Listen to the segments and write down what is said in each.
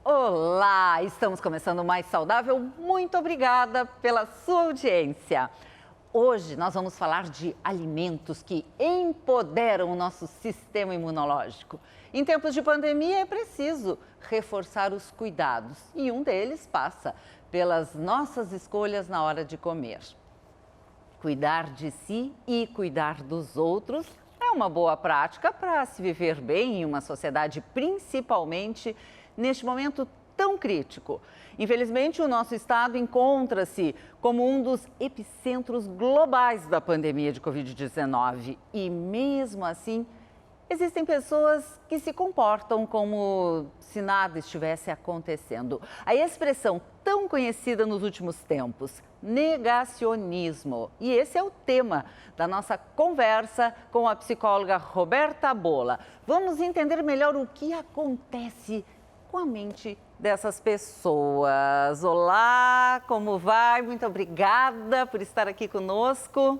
Olá, estamos começando o Mais Saudável. Muito obrigada pela sua audiência. Hoje nós vamos falar de alimentos que empoderam o nosso sistema imunológico. Em tempos de pandemia é preciso reforçar os cuidados e um deles passa pelas nossas escolhas na hora de comer. Cuidar de si e cuidar dos outros é uma boa prática para se viver bem em uma sociedade, principalmente neste momento tão crítico. Infelizmente, o nosso estado encontra-se como um dos epicentros globais da pandemia de Covid-19 e, mesmo assim, existem pessoas que se comportam como se nada estivesse acontecendo. A expressão tão conhecida nos últimos tempos, negacionismo. E esse é o tema da nossa conversa com a psicóloga Roberta Bola. Vamos entender melhor o que acontece com a mente dessas pessoas. Olá, como vai? Muito obrigada por estar aqui conosco.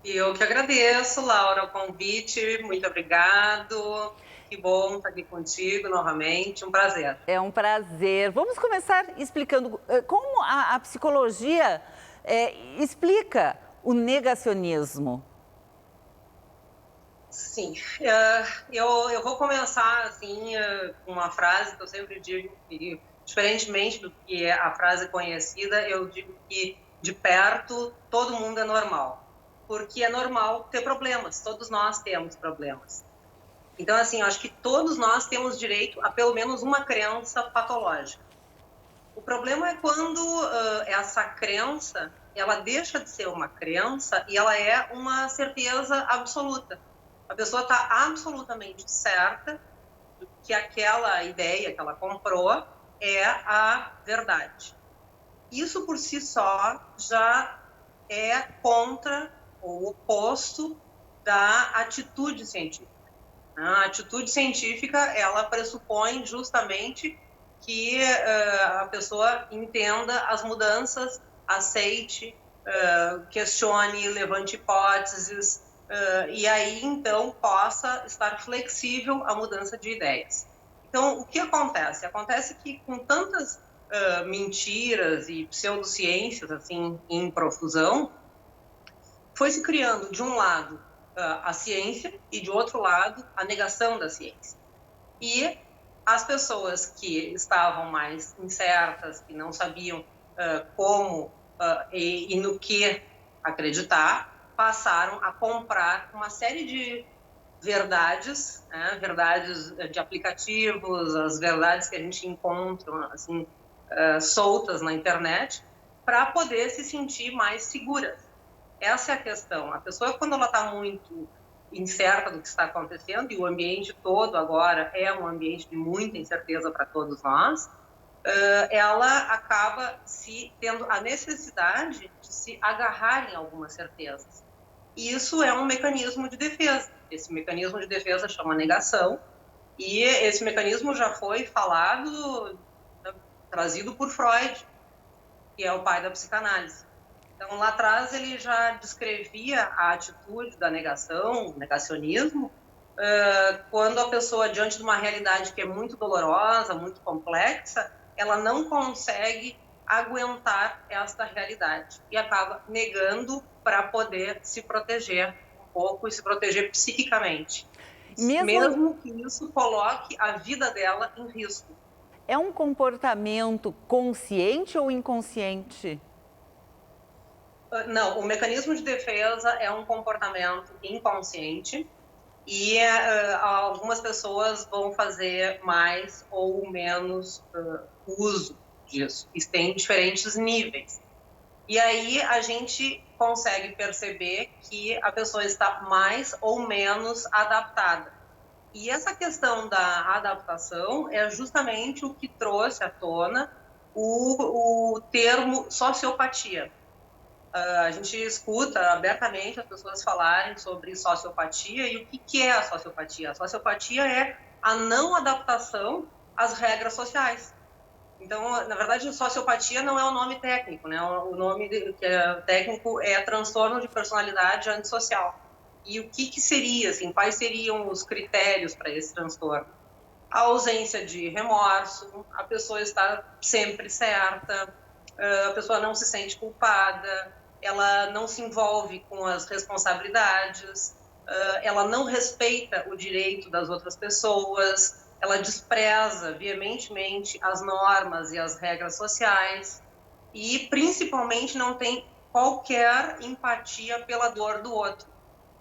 Eu que agradeço, Laura, o convite. Muito obrigado. Que bom estar aqui contigo novamente. Um prazer. É um prazer. Vamos começar explicando como a psicologia explica o negacionismo. Sim, eu vou começar assim com uma frase que eu sempre digo que, diferentemente do que é a frase conhecida, eu digo que de perto todo mundo é normal, porque é normal ter problemas, todos nós temos problemas. Então, assim, eu acho que todos nós temos direito a pelo menos uma crença patológica. O problema é quando essa crença, ela deixa de ser uma crença e ela é uma certeza absoluta. A pessoa está absolutamente certa que aquela ideia que ela comprou é a verdade. Isso por si só já é contra ou oposto da atitude científica. A atitude científica, ela pressupõe justamente que a pessoa entenda as mudanças, aceite, questione, levante hipóteses, e aí, então, possa estar flexível à mudança de ideias. Então, o que acontece? Acontece que com tantas mentiras e pseudociências, assim, em profusão, foi se criando, de um lado, a ciência e, de outro lado, a negação da ciência. E as pessoas que estavam mais incertas, que não sabiam como e no que acreditar, passaram a comprar uma série de verdades, verdades de aplicativos, as verdades que a gente encontra assim, soltas na internet, para poder se sentir mais segura. Essa é a questão. A pessoa, quando ela está muito incerta do que está acontecendo, e o ambiente todo agora é um ambiente de muita incerteza para todos nós, ela acaba tendo a necessidade de se agarrar em algumas certezas. E isso é um mecanismo de defesa. Esse mecanismo de defesa chama negação, e esse mecanismo já foi falado, trazido por Freud, que é o pai da psicanálise. Então, lá atrás, ele já descrevia a atitude da negação, o negacionismo, quando a pessoa, diante de uma realidade que é muito dolorosa, muito complexa, ela não consegue aguentar esta realidade e acaba negando para poder se proteger um pouco e se proteger psiquicamente. Mesmo que isso coloque a vida dela em risco. É um comportamento consciente ou inconsciente? Não, o mecanismo de defesa é um comportamento inconsciente e algumas pessoas vão fazer mais ou menos uso disso. Isso tem diferentes níveis. E aí a gente consegue perceber que a pessoa está mais ou menos adaptada. E essa questão da adaptação é justamente o que trouxe à tona o termo sociopatia. A gente escuta abertamente as pessoas falarem sobre sociopatia e o que é a sociopatia? A sociopatia é a não adaptação às regras sociais. Então, na verdade, sociopatia não é o nome técnico, né? O nome que é técnico é transtorno de personalidade antissocial. E o que seria, assim, quais seriam os critérios para esse transtorno? a ausência de remorso, a pessoa está sempre certa, a pessoa não se sente culpada, ela não se envolve com as responsabilidades, ela não respeita o direito das outras pessoas, ela despreza veementemente as normas e as regras sociais e, principalmente, não tem qualquer empatia pela dor do outro.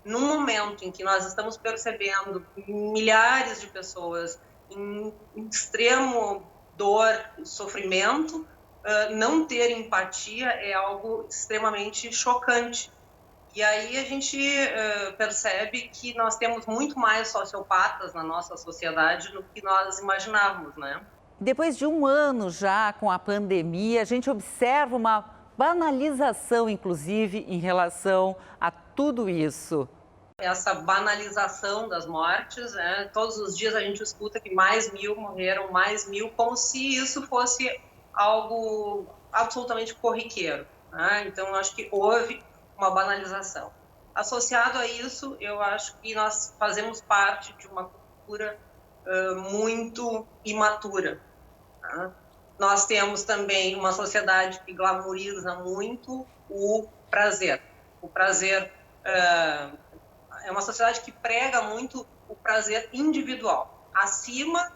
Num momento em que nós estamos percebendo milhares de pessoas em extremo dor e sofrimento, não ter empatia é algo extremamente chocante. E aí a gente percebe que nós temos muito mais sociopatas na nossa sociedade do que nós imaginávamos, né? Depois de um ano já com a pandemia, a gente observa uma banalização, inclusive, em relação a tudo isso. Essa banalização das mortes, né? Todos os dias a gente escuta que mais 1.000 morreram, mais 1.000, como se isso fosse algo absolutamente corriqueiro, né? Então, acho que houve uma banalização. Associado a isso, eu acho que nós fazemos parte de uma cultura muito imatura, né? Nós temos também uma sociedade que glamoriza muito o prazer. O prazer é uma sociedade que prega muito o prazer individual, acima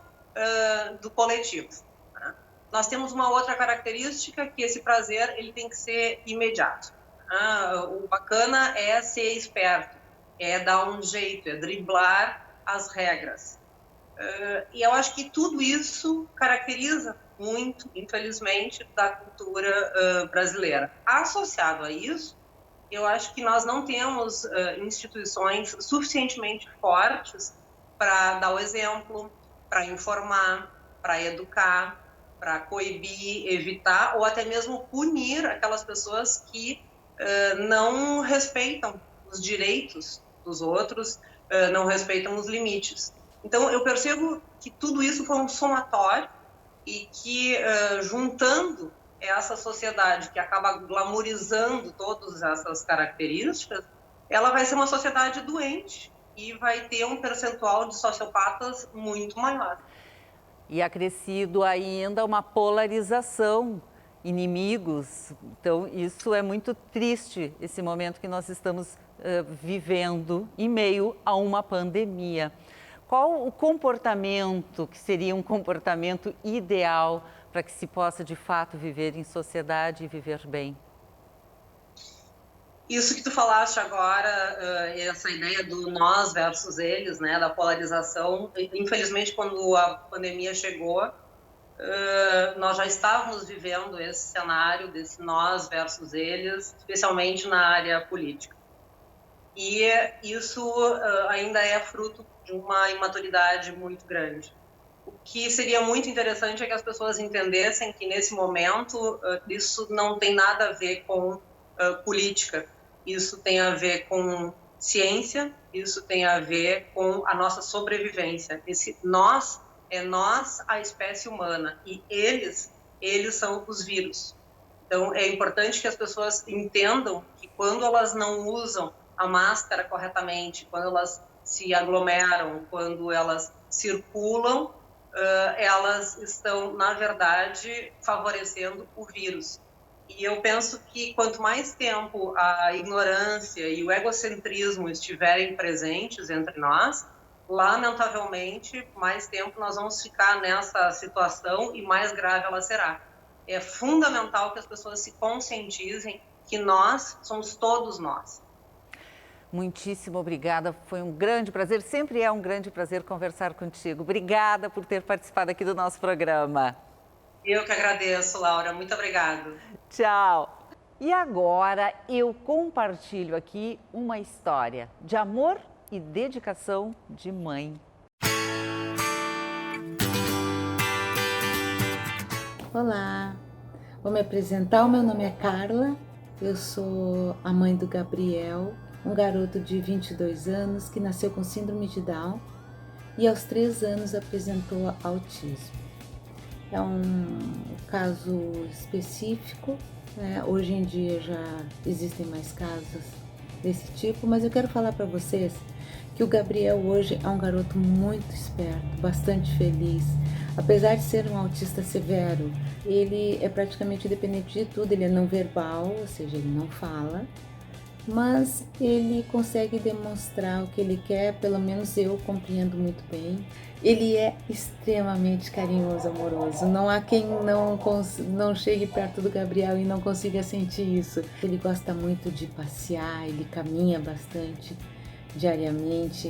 do coletivo, né? Nós temos uma outra característica, que esse prazer ele tem que ser imediato. O bacana é ser esperto, é dar um jeito, é driblar as regras. E eu acho que tudo isso caracteriza muito, infelizmente, da cultura brasileira. Associado a isso, eu acho que nós não temos instituições suficientemente fortes para dar o exemplo, para informar, para educar, para coibir, evitar ou até mesmo punir aquelas pessoas que não respeitam os direitos dos outros, não respeitam os limites. Então, eu percebo que tudo isso foi um somatório e que, juntando essa sociedade que acaba glamorizando todas essas características, ela vai ser uma sociedade doente e vai ter um percentual de sociopatas muito maior. E acrescido ainda uma polarização, inimigos. Então, isso é muito triste, esse momento que nós estamos vivendo em meio a uma pandemia. Qual o comportamento que seria um comportamento ideal para que se possa, de fato, viver em sociedade e viver bem? Isso que tu falaste agora, essa ideia do nós versus eles, né, da polarização, infelizmente, quando a pandemia chegou, nós já estávamos vivendo esse cenário desse nós versus eles, especialmente na área política. E isso ainda é fruto de uma imaturidade muito grande. O que seria muito interessante é que as pessoas entendessem que, nesse momento, isso não tem nada a ver com política. Isso tem a ver com ciência, isso tem a ver com a nossa sobrevivência. Esse nós é nós, a espécie humana, e eles são os vírus. Então, é importante que as pessoas entendam que quando elas não usam a máscara corretamente, quando elas se aglomeram, quando elas circulam, elas estão, na verdade, favorecendo o vírus. E eu penso que quanto mais tempo a ignorância e o egocentrismo estiverem presentes entre nós, lamentavelmente, mais tempo nós vamos ficar nessa situação e mais grave ela será. É fundamental que as pessoas se conscientizem que nós somos todos nós. Muitíssimo obrigada, foi um grande prazer, sempre é um grande prazer conversar contigo. Obrigada por ter participado aqui do nosso programa. Eu que agradeço, Laura, muito obrigada. Tchau! E agora eu compartilho aqui uma história de amor e dedicação de mãe. Olá, vou me apresentar, o meu nome é Carla, eu sou a mãe do Gabriel, um garoto de 22 anos que nasceu com síndrome de Down e aos 3 anos apresentou autismo. É um caso específico, né? Hoje em dia já existem mais casos desse tipo, mas eu quero falar para vocês que o Gabriel hoje é um garoto muito esperto, bastante feliz. Apesar de ser um autista severo, ele é praticamente independente de tudo, ele é não verbal, ou seja, ele não fala, mas ele consegue demonstrar o que ele quer, pelo menos eu compreendo muito bem. Ele é extremamente carinhoso, amoroso. Não há quem não chegue perto do Gabriel e não consiga sentir isso. Ele gosta muito de passear, ele caminha bastante diariamente,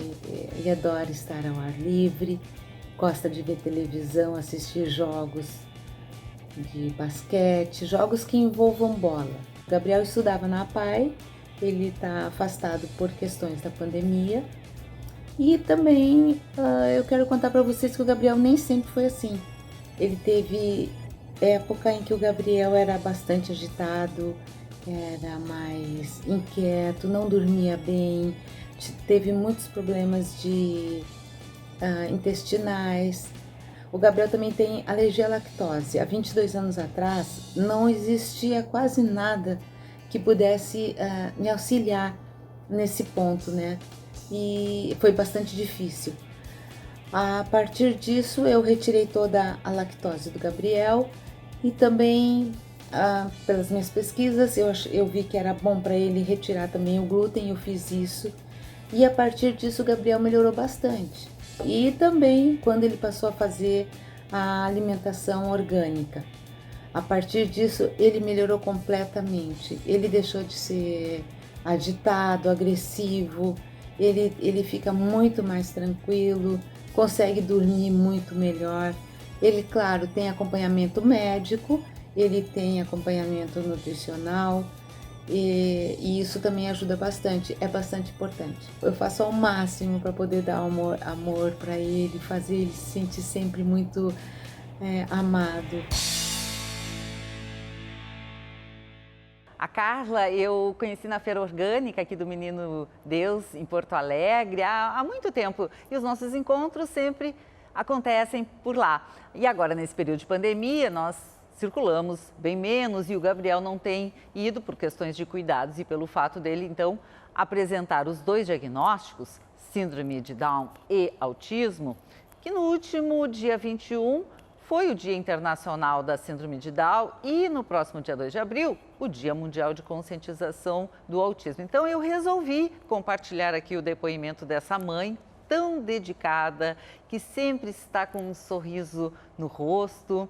ele adora estar ao ar livre, gosta de ver televisão, assistir jogos de basquete, jogos que envolvam bola. O Gabriel estudava na APAE, ele está afastado por questões da pandemia. E também eu quero contar para vocês que o Gabriel nem sempre foi assim. Ele teve época em que o Gabriel era bastante agitado, era mais inquieto, não dormia bem, teve muitos problemas intestinais. O Gabriel também tem alergia à lactose. Há 22 anos atrás não existia quase nada que pudesse me auxiliar nesse ponto, né? E foi bastante difícil. A partir disso, eu retirei toda a lactose do Gabriel e também, pelas minhas pesquisas, eu vi que era bom para ele retirar também o glúten, eu fiz isso. E a partir disso, o Gabriel melhorou bastante. E também quando ele passou a fazer a alimentação orgânica. A partir disso, ele melhorou completamente. Ele deixou de ser agitado, agressivo, ele fica muito mais tranquilo, consegue dormir muito melhor. Ele, claro, tem acompanhamento médico, ele tem acompanhamento nutricional e isso também ajuda bastante, é bastante importante. Eu faço ao máximo para poder dar amor para ele, fazer ele se sentir sempre muito amado. A Carla eu conheci na Feira Orgânica aqui do Menino Deus, em Porto Alegre, há muito tempo. E os nossos encontros sempre acontecem por lá. E agora, nesse período de pandemia, nós circulamos bem menos e o Gabriel não tem ido por questões de cuidados e pelo fato dele, então, apresentar os 2 diagnósticos, síndrome de Down e autismo, que no último dia 21 foi o Dia Internacional da Síndrome de Down e no próximo dia 2 de abril, o Dia Mundial de Conscientização do Autismo. Então eu resolvi compartilhar aqui o depoimento dessa mãe tão dedicada, que sempre está com um sorriso no rosto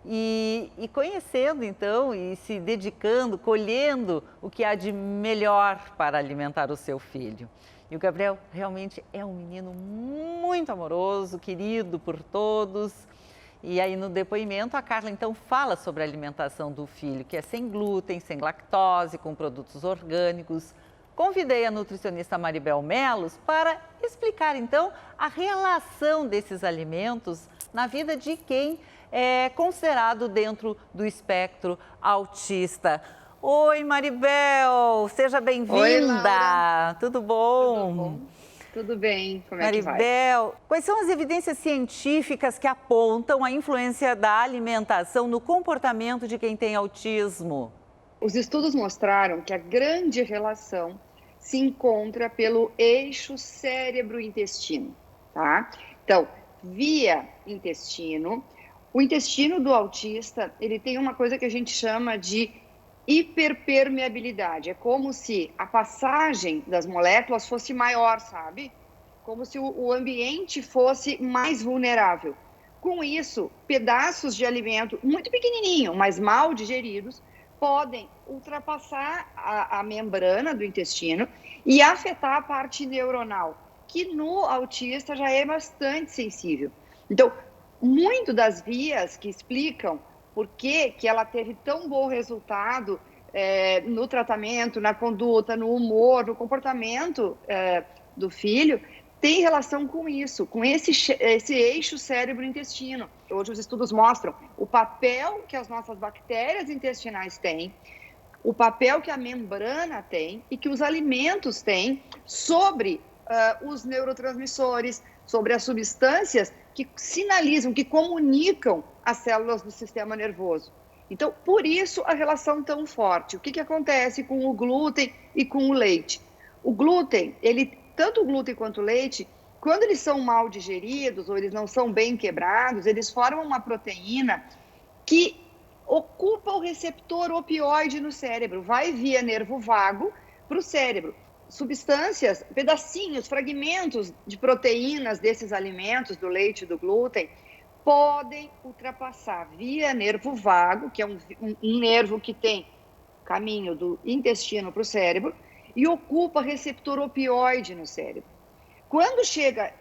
e conhecendo então e se dedicando, colhendo o que há de melhor para alimentar o seu filho. E o Gabriel realmente é um menino muito amoroso, querido por todos. E aí no depoimento a Carla então fala sobre a alimentação do filho, que é sem glúten, sem lactose, com produtos orgânicos. Convidei a nutricionista Maribel Melos para explicar então a relação desses alimentos na vida de quem é considerado dentro do espectro autista. Oi Maribel, seja bem-vinda. Oi, Laura. Tudo bom? Tudo bom? Tudo bem, como é que vai? Maribel, quais são as evidências científicas que apontam a influência da alimentação no comportamento de quem tem autismo? Os estudos mostraram que a grande relação se encontra pelo eixo cérebro-intestino, tá? Então, via intestino, o intestino do autista, ele tem uma coisa que a gente chama de hiperpermeabilidade. É como se a passagem das moléculas fosse maior, sabe? Como se o ambiente fosse mais vulnerável. Com isso, pedaços de alimento muito pequenininho, mas mal digeridos, podem ultrapassar a membrana do intestino e afetar a parte neuronal, que no autista já é bastante sensível. Então, muito das vias que explicam por que ela teve tão bom resultado no tratamento, na conduta, no humor, no comportamento do filho, tem relação com isso, com esse eixo cérebro-intestino. Hoje os estudos mostram o papel que as nossas bactérias intestinais têm, o papel que a membrana tem e que os alimentos têm sobre os neurotransmissores, sobre as substâncias que sinalizam, que comunicam as células do sistema nervoso. Então, por isso a relação tão forte. O que acontece com o glúten e com o leite? O glúten, ele tanto o glúten quanto o leite, quando eles são mal digeridos ou eles não são bem quebrados, eles formam uma proteína que ocupa o receptor opioide no cérebro, vai via nervo vago para o cérebro. Substâncias, pedacinhos, fragmentos de proteínas desses alimentos, do leite e do glúten, podem ultrapassar via nervo vago, que é um nervo que tem caminho do intestino para o cérebro, e ocupa receptor opioide no cérebro. Quando chega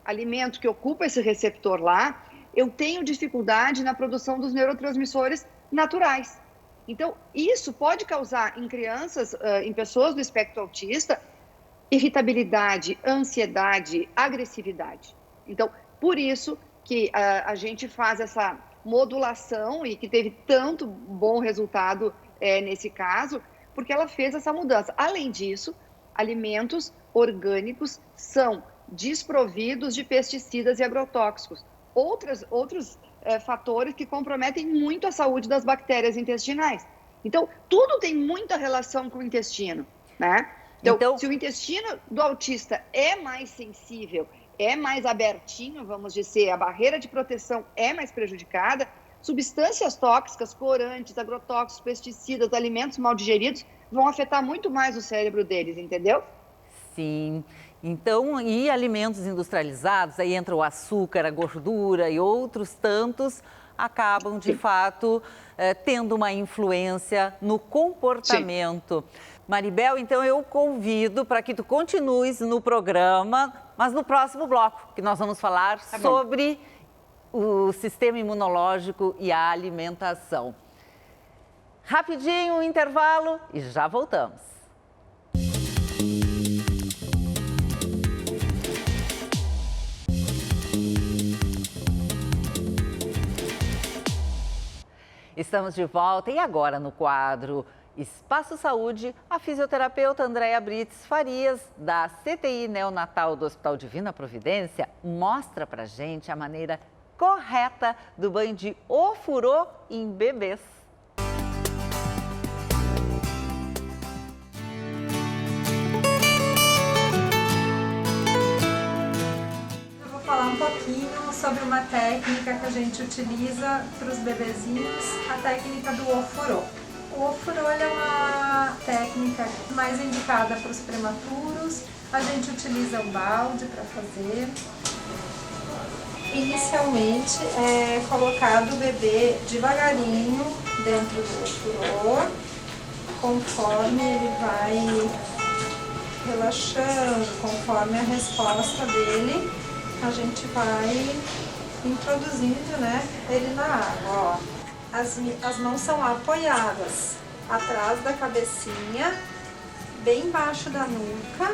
alimento que ocupa esse receptor lá, eu tenho dificuldade na produção dos neurotransmissores naturais. Então, isso pode causar em crianças, em pessoas do espectro autista, irritabilidade, ansiedade, agressividade. Então, por isso que a gente faz essa modulação e que teve tanto bom resultado nesse caso, porque ela fez essa mudança. Além disso, alimentos orgânicos são desprovidos de pesticidas e agrotóxicos. Outros fatores que comprometem muito a saúde das bactérias intestinais. Então, tudo tem muita relação com o intestino, né? Então, se o intestino do autista é mais sensível, é mais abertinho, vamos dizer, a barreira de proteção é mais prejudicada, substâncias tóxicas, corantes, agrotóxicos, pesticidas, alimentos mal digeridos vão afetar muito mais o cérebro deles, entendeu? Sim. Então, e alimentos industrializados, aí entra o açúcar, a gordura e outros tantos, acabam, de fato, tendo uma influência no comportamento. Sim. Maribel, então eu convido para que tu continues no programa, mas no próximo bloco, que nós vamos falar sobre o sistema imunológico e a alimentação. Rapidinho, um intervalo e já voltamos. Estamos de volta e agora no quadro Espaço Saúde, a fisioterapeuta Andréia Brites Farias, da CTI Neonatal do Hospital Divina Providência, mostra pra gente a maneira correta do banho de ofurô em bebês. Eu vou falar um pouquinho sobre uma técnica que a gente utiliza para os bebezinhos, a técnica do ofurô. O ofurô é uma técnica mais indicada para os prematuros. A gente utiliza o balde para fazer. Inicialmente é colocado o bebê devagarinho dentro do ofurô, conforme ele vai relaxando, conforme a resposta dele, a gente vai introduzindo, né, ele na água, ó. As mãos são apoiadas atrás da cabecinha, bem embaixo da nuca,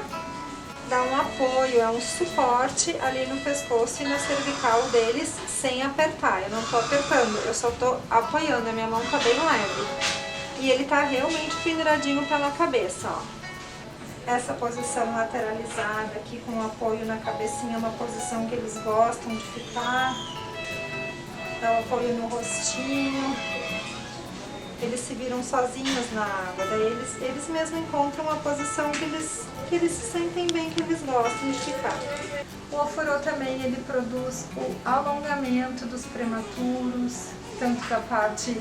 dá um apoio, é um suporte ali no pescoço e na cervical deles, sem apertar. Eu não tô apertando, eu só tô apoiando, a minha mão tá bem leve. E ele tá realmente penduradinho pela cabeça, ó. Essa posição lateralizada aqui com o apoio na cabecinha é uma posição que eles gostam de ficar. Dá o apoio no rostinho. Eles se viram sozinhos na água, daí eles mesmos encontram uma posição que eles se sentem bem, que eles gostam de ficar. O ofurô também ele produz o alongamento dos prematuros, tanto da parte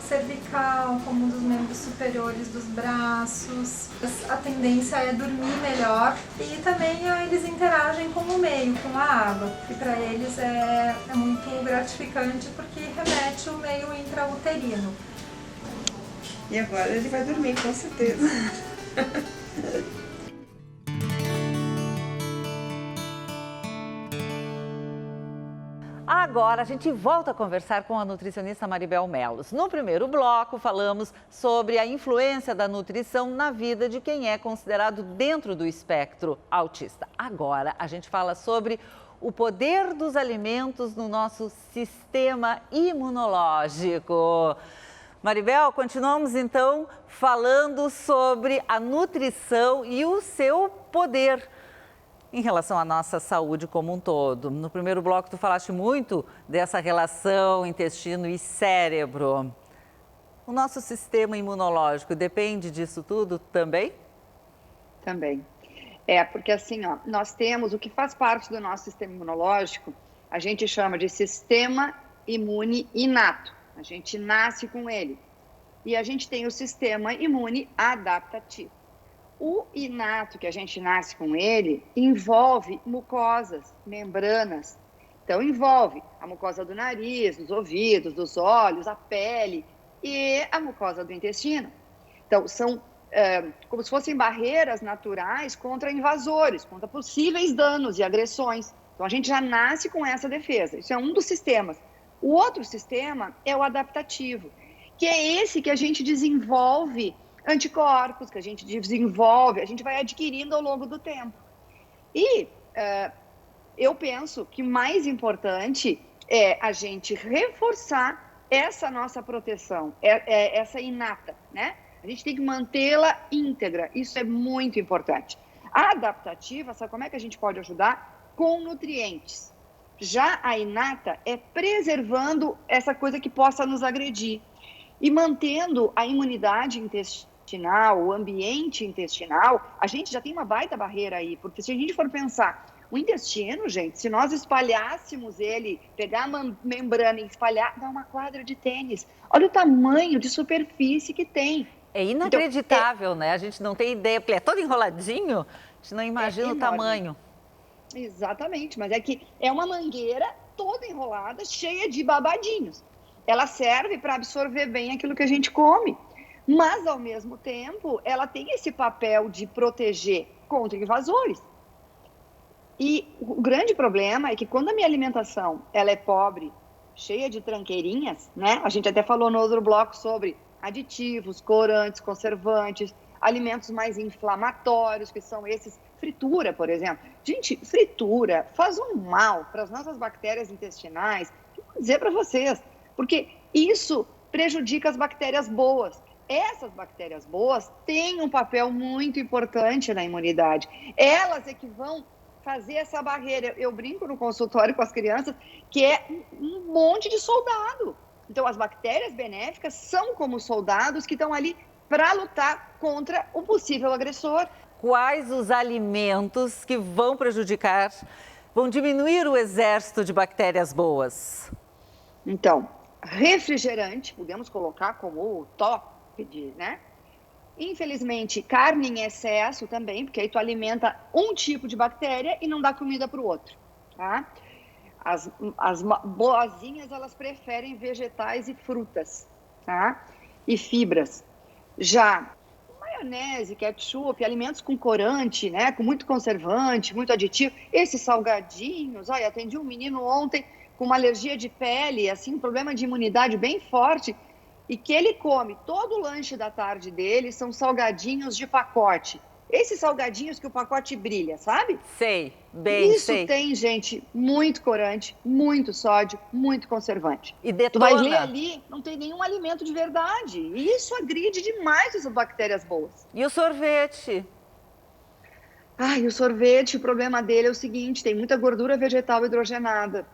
cervical como dos membros superiores dos braços. A tendência é dormir melhor e também eles interagem com o meio, com a água, que para eles é muito gratificante porque remete ao meio intrauterino. E agora ele vai dormir, com certeza. Agora a gente volta a conversar com a nutricionista Maribel Melos. No primeiro bloco, falamos sobre a influência da nutrição na vida de quem é considerado dentro do espectro autista. Agora a gente fala sobre o poder dos alimentos no nosso sistema imunológico. Maribel, continuamos então falando sobre a nutrição e o seu poder em relação à nossa saúde como um todo. No primeiro bloco, tu falaste muito dessa relação intestino e cérebro. O nosso sistema imunológico depende disso tudo também? Também. Porque assim, ó, nós temos o que faz parte do nosso sistema imunológico, a gente chama de sistema imune inato. A gente nasce com ele. E a gente tem o sistema imune adaptativo. O inato, que a gente nasce com ele, envolve mucosas, membranas. Então, envolve a mucosa do nariz, dos ouvidos, dos olhos, a pele e a mucosa do intestino. Então, são como se fossem barreiras naturais contra invasores, contra possíveis danos e agressões. Então, a gente já nasce com essa defesa. Isso é um dos sistemas. O outro sistema é o adaptativo, que é esse que a gente desenvolve anticorpos, que a gente desenvolve, a gente vai adquirindo ao longo do tempo. E eu penso que mais importante é a gente reforçar essa nossa proteção, essa inata, né? A gente tem que mantê-la íntegra, isso é muito importante. A adaptativa, sabe como é que a gente pode ajudar? Com nutrientes. Já a inata é preservando essa coisa que possa nos agredir e mantendo a imunidade intestinal, o ambiente intestinal. A gente já tem uma baita barreira aí, porque se a gente for pensar, o intestino, gente, se nós espalhássemos ele, pegar a membrana e espalhar, dá uma quadra de tênis. Olha o tamanho de superfície que tem. É inacreditável, né? A gente não tem ideia, porque é todo enroladinho, a gente não imagina o tamanho. Exatamente, mas é que é uma mangueira toda enrolada, cheia de babadinhos. Ela serve para absorver bem aquilo que a gente come, mas, ao mesmo tempo, ela tem esse papel de proteger contra invasores. E o grande problema é que quando a minha alimentação ela é pobre, cheia de tranqueirinhas, né? A gente até falou no outro bloco sobre aditivos, corantes, conservantes, alimentos mais inflamatórios, que são esses, fritura, por exemplo. Gente, fritura faz um mal para as nossas bactérias intestinais, que eu vou dizer para vocês, porque isso prejudica as bactérias boas. Essas bactérias boas têm um papel muito importante na imunidade. Elas é que vão fazer essa barreira. Eu brinco no consultório com as crianças que é um monte de soldado. Então, as bactérias benéficas são como soldados que estão ali para lutar contra o possível agressor. Quais os alimentos que vão prejudicar, vão diminuir o exército de bactérias boas? Então, refrigerante, podemos colocar como o top, né? Infelizmente, carne em excesso também, porque aí tu alimenta um tipo de bactéria e não dá comida para o outro, tá? As boazinhas, elas preferem vegetais e frutas, tá? E fibras. Já maionese, ketchup, alimentos com corante, né? Com muito conservante, muito aditivo. Esses salgadinhos, olha, atendi um menino ontem com uma alergia de pele, assim, um problema de imunidade bem forte, e que ele come todo o lanche da tarde dele são salgadinhos de pacote. Esses salgadinhos que o pacote brilha, sabe? Sei, bem, Isso sei. tem, gente, muito corante, muito sódio, muito conservante. E detona. Tu vai ler ali, não tem nenhum alimento de verdade. E isso agride demais as bactérias boas. E o sorvete? O sorvete, o problema dele é o seguinte, tem muita gordura vegetal hidrogenada.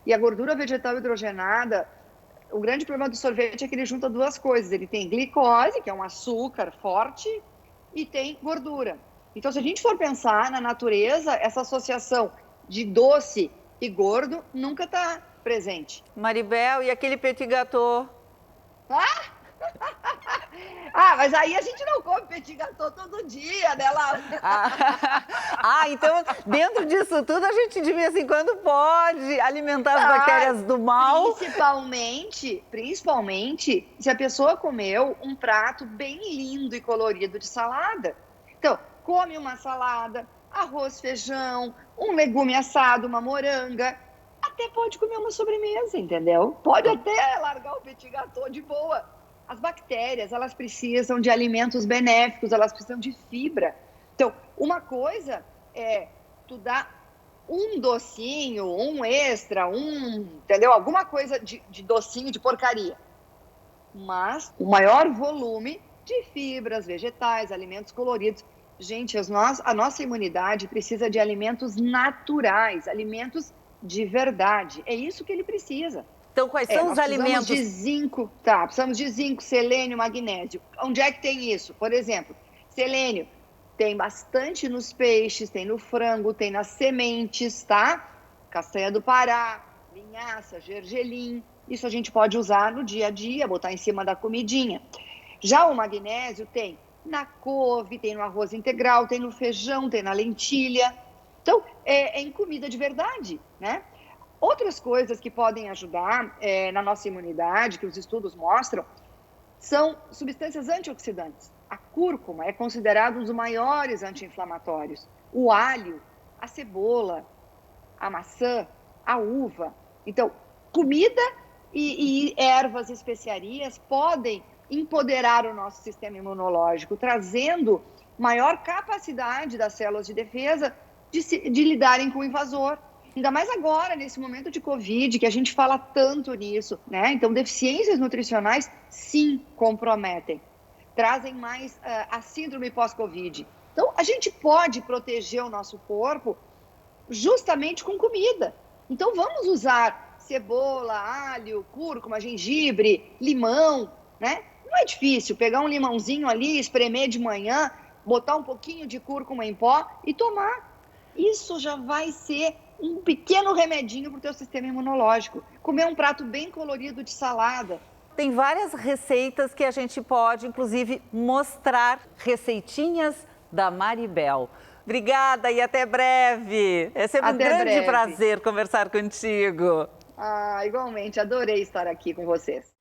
E a gordura vegetal hidrogenada, o grande problema do sorvete é que ele junta duas coisas. Ele tem glicose, que é um açúcar forte, e tem gordura. Então, se a gente for pensar na natureza, essa associação de doce e gordo nunca está presente. Maribel, e aquele petit gâteau? Mas aí a gente não come petit gâteau todo dia, né, Laura? Então dentro disso tudo a gente de vez em quando pode alimentar as bactérias do mal. Principalmente se a pessoa comeu um prato bem lindo e colorido de salada. Então, come uma salada, arroz, feijão, um legume assado, uma moranga. Até pode comer uma sobremesa, entendeu? Pode até largar o petit gâteau de boa. As bactérias, elas precisam de alimentos benéficos, elas precisam de fibra. Então, uma coisa é tu dar um docinho, um extra, entendeu? Alguma coisa de docinho, de porcaria. Mas o maior volume de fibras, vegetais, alimentos coloridos. Gente, a nossa imunidade precisa de alimentos naturais, alimentos de verdade. É isso que ele precisa. Então, quais são os alimentos? Precisamos de zinco, selênio, magnésio. Onde é que tem isso? Por exemplo, selênio, Tem bastante nos peixes, tem no frango, tem nas sementes, tá? Castanha do Pará, linhaça, gergelim. Isso a gente pode usar no dia a dia, botar em cima da comidinha. Já o magnésio tem na couve, tem no arroz integral, tem no feijão, tem na lentilha. Então, é em comida de verdade, né? Outras coisas que podem ajudar na nossa imunidade, que os estudos mostram, são substâncias antioxidantes. A cúrcuma é considerada um dos maiores anti-inflamatórios. O alho, a cebola, a maçã, a uva. Então, comida e ervas e especiarias podem empoderar o nosso sistema imunológico, trazendo maior capacidade das células de defesa de lidarem com o invasor. Ainda mais agora, nesse momento de Covid, que a gente fala tanto nisso, né? Então, deficiências nutricionais, sim, comprometem. Trazem mais a síndrome pós-Covid. Então, a gente pode proteger o nosso corpo justamente com comida. Então, vamos usar cebola, alho, cúrcuma, gengibre, limão, né? Não é difícil pegar um limãozinho ali, espremer de manhã, botar um pouquinho de cúrcuma em pó e tomar. Isso já vai ser um pequeno remedinho para o teu sistema imunológico. Comer um prato bem colorido de salada. Tem várias receitas que a gente pode, inclusive, mostrar receitinhas da Maribel. Obrigada e até breve. É sempre um grande prazer conversar contigo. Igualmente, adorei estar aqui com vocês.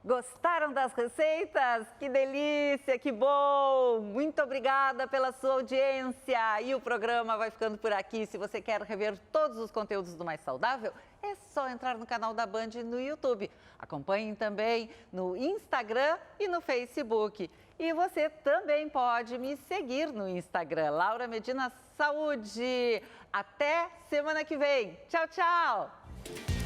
Gostaram das receitas? Que delícia, que bom! Muito obrigada pela sua audiência. E o programa vai ficando por aqui. Se você quer rever todos os conteúdos do Mais Saudável, é só entrar no canal da Band no YouTube. Acompanhem também no Instagram e no Facebook. E você também pode me seguir no Instagram, Laura Medina Saúde. Até semana que vem. Tchau, tchau!